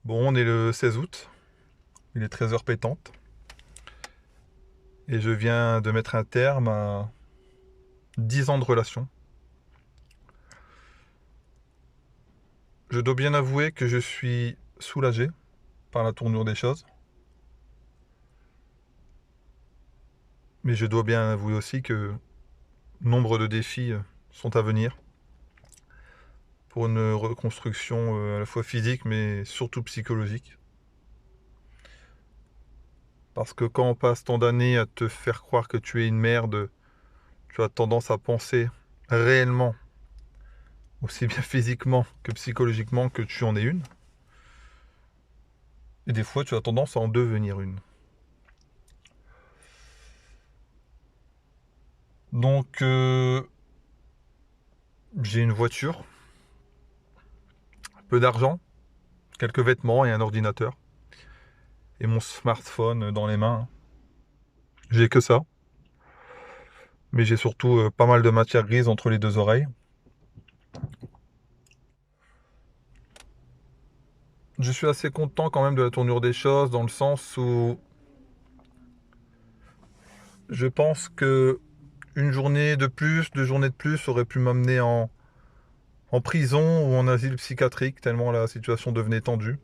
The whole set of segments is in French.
Bon, on est le 16 août, il est 13 heures pétantes, et je viens de mettre un terme à 10 ans de relation. Je dois bien avouer que je suis soulagé par la tournure des choses, mais je dois bien avouer aussi que nombre de défis sont à venir pour une reconstruction à la fois physique mais surtout psychologique. Parce que quand on passe tant d'années à te faire croire que tu es une merde, tu as tendance à penser réellement, aussi bien physiquement que psychologiquement, que tu en es une. Et des fois, tu as tendance à en devenir une. Donc, j'ai une voiture, peu d'argent, quelques vêtements et un ordinateur. Et mon smartphone dans les mains. J'ai que ça. Mais j'ai surtout pas mal de matière grise entre les deux oreilles. Je suis assez content quand même de la tournure des choses, dans le sens où je pense que une journée de plus, 2 journées de plus aurait pu m'amener en prison ou en asile psychiatrique, tellement la situation devenait tendue.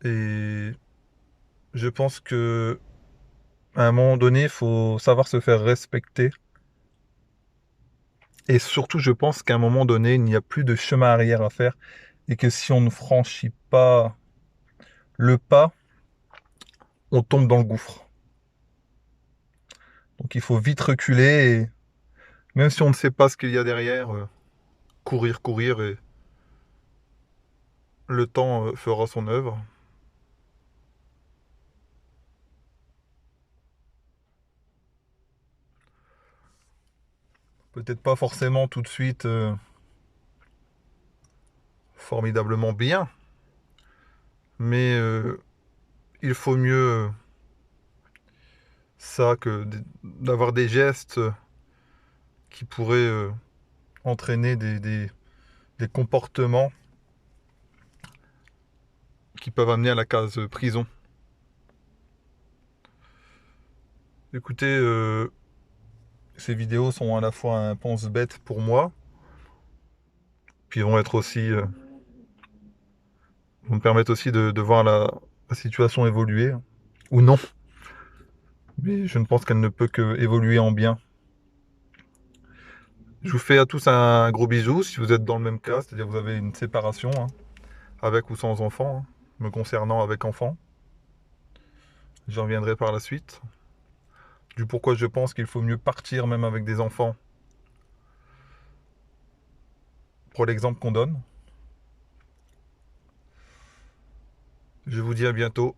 Et je pense que à un moment donné, il faut savoir se faire respecter. Et surtout, je pense qu'à un moment donné, il n'y a plus de chemin arrière à faire. Et que si on ne franchit pas le pas, on tombe dans le gouffre. Donc il faut vite reculer et même si on ne sait pas ce qu'il y a derrière, courir, courir et le temps fera son œuvre. Peut-être pas forcément tout de suite formidablement bien, mais il faut mieux ça que d'avoir des gestes qui pourraient entraîner des comportements qui peuvent amener à la case prison. Écoutez, ces vidéos sont à la fois un pense-bête pour moi, puis vont être aussi, vont me permettre aussi de voir la situation évoluer, ou non, mais je ne pense qu'elle ne peut que évoluer en bien. Je vous fais à tous un gros bisou si vous êtes dans le même cas, c'est-à-dire que vous avez une séparation, hein, avec ou sans enfant, hein, me concernant avec enfant. J'y reviendrai par la suite. Du pourquoi je pense qu'il faut mieux partir même avec des enfants, pour l'exemple qu'on donne. Je vous dis à bientôt.